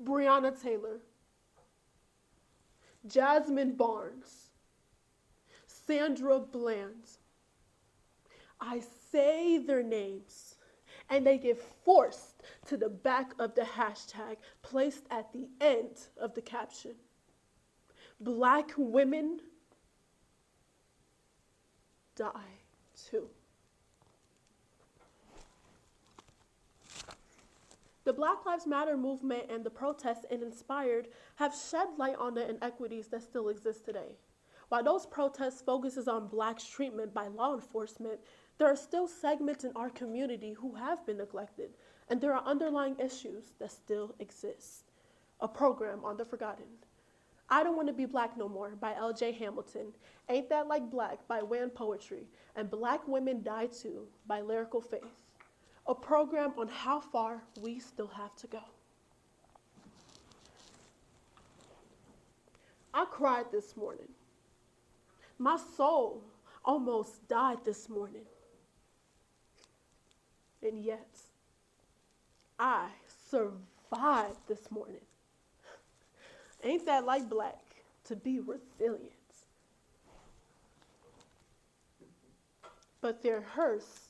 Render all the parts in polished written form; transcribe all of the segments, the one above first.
Breonna Taylor, Jasmine Barnes, Sandra Bland. I say their names, and they get forced to the back of the hashtag placed at the end of the caption. Black women die too. The Black Lives Matter movement and the protests it inspired have shed light on the inequities that still exist today. While those protests focuses on blacks' treatment by law enforcement, there are still segments in our community who have been neglected, and there are underlying issues that still exist. A program on the forgotten. I Don't Want to Be Black No More by L.J. Hamilton, Ain't That Like Black by Wan Poetry, and Black Women Die Too by Lyrical Faith. A program on how far we still have to go. I cried this morning. My soul almost died this morning. And yet, I survived this morning. Ain't that like black to be resilient? But their hearse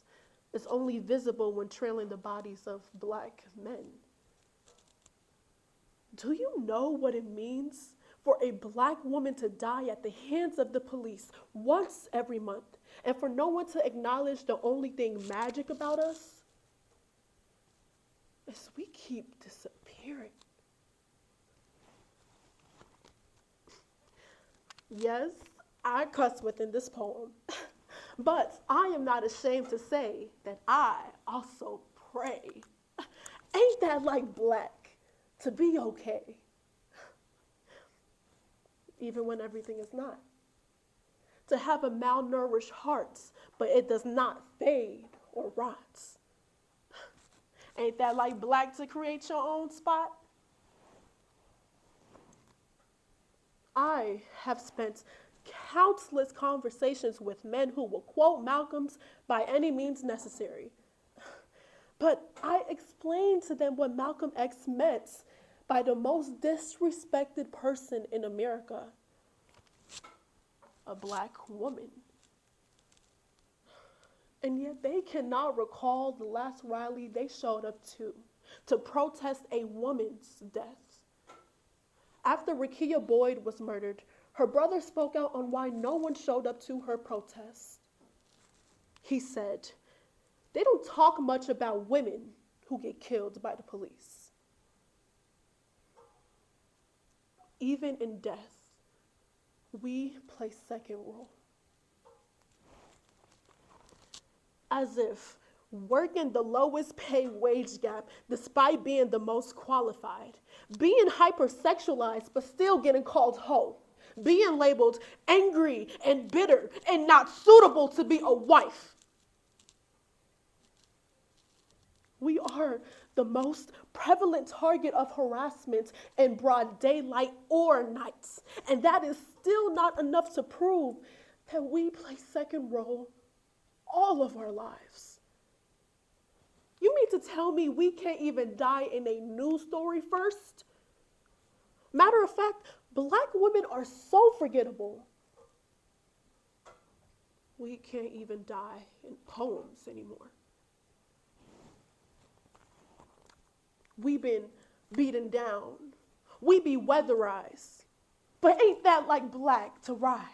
is only visible when trailing the bodies of black men. Do you know what it means for a black woman to die at the hands of the police once every month, and for no one to acknowledge the only thing magic about us is we keep disappearing? Yes, I cuss within this poem, but I am not ashamed to say that I also pray. Ain't that like black to be okay? Even when everything is not. To have a malnourished heart, but it does not fade or rot. Ain't that like black to create your own spot? I have spent countless conversations with men who will quote Malcolm's by any means necessary. But I explained to them what Malcolm X meant by the most disrespected person in America, a black woman. And yet they cannot recall the last rally they showed up to protest a woman's death. After Rekia Boyd was murdered, her brother spoke out on why no one showed up to her protest. He said, "They don't talk much about women who get killed by the police. Even in death, we play second role." As if working the lowest pay wage gap despite being the most qualified, being hypersexualized but still getting called hoe, being labeled angry and bitter and not suitable to be a wife. We are the most prevalent target of harassment in broad daylight or nights, and that is still not enough to prove that we play second role all of our lives. You mean to tell me we can't even die in a news story first? Matter of fact, black women are so forgettable. We can't even die in poems anymore. We've been beaten down. We be weatherized. But ain't that like black to rise?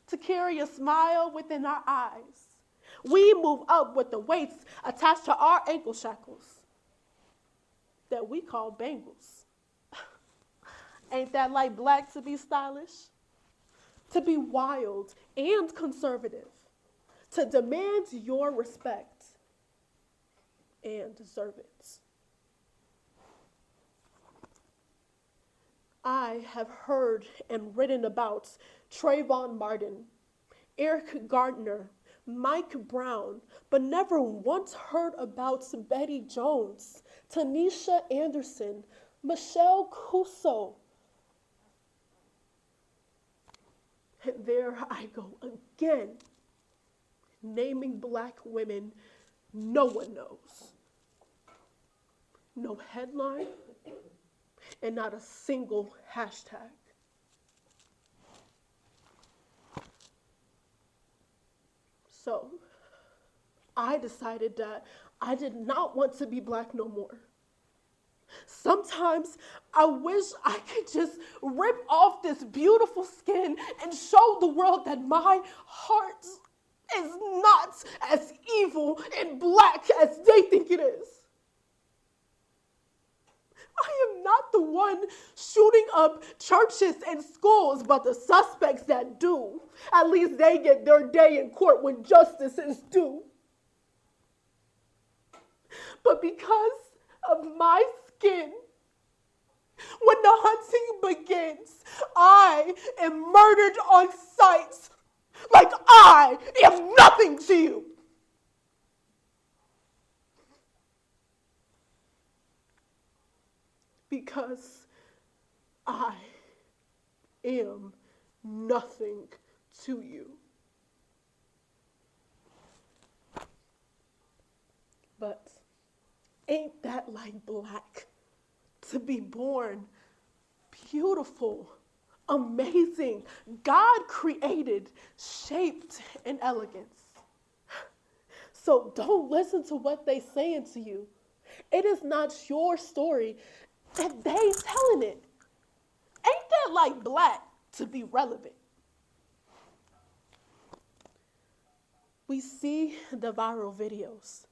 To carry a smile within our eyes. We move up with the weights attached to our ankle shackles that we call bangles. Ain't that like black to be stylish? To be wild and conservative. To demand your respect and deserve it. I have heard and written about Trayvon Martin, Eric Gardner, Mike Brown, but never once heard about Betty Jones, Tanisha Anderson, Michelle Cuso. And there I go again, naming black women no one knows. No headline, and not a single hashtag. So I decided that I did not want to be black no more. Sometimes I wish I could just rip off this beautiful skin and show the world that my heart is not as evil and black as they think it is. I am not the one shooting up churches and schools, but the suspects that do. At least they get their day in court when justice is due. But because of my skin, when the hunting begins, I am murdered on sight, like I am nothing to you. Because I am nothing to you. But ain't that like black? To be born beautiful, amazing, God created, shaped in elegance. So don't listen to what they saying to you. It is not your story that they telling it. Ain't that like black to be relevant? We see the viral videos,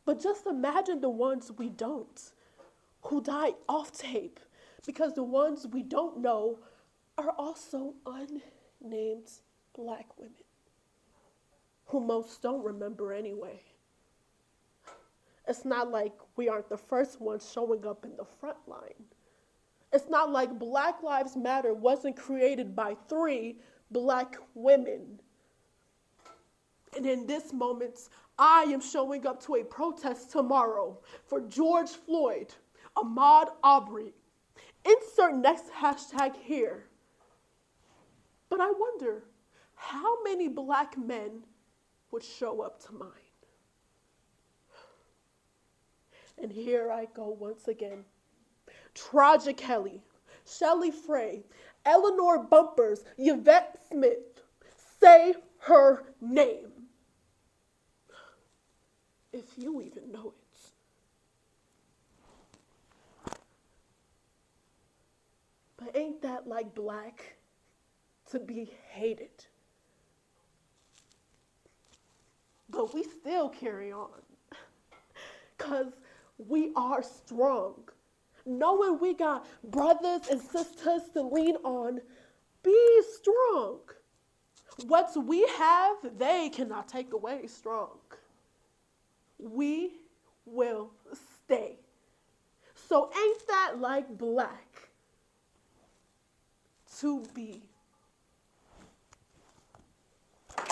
but just imagine the ones we don't, who die off tape, because the ones we don't know are also unnamed black women, who most don't remember anyway. It's not like we aren't the first ones showing up in the front line. It's not like Black Lives Matter wasn't created by 3 black women. And in this moment, I am showing up to a protest tomorrow for George Floyd, Ahmaud Arbery. Insert next hashtag here. But I wonder how many black men would show up to mine. And here I go once again. Traja Kelly, Shelley Frey, Eleanor Bumpers, Yvette Smith. Say her name. If you even know it. But ain't that like black to be hated? But we still carry on. Because we are strong. Knowing we got brothers and sisters to lean on, be strong. What we have, they cannot take away strong. We will stay. So ain't that like black to be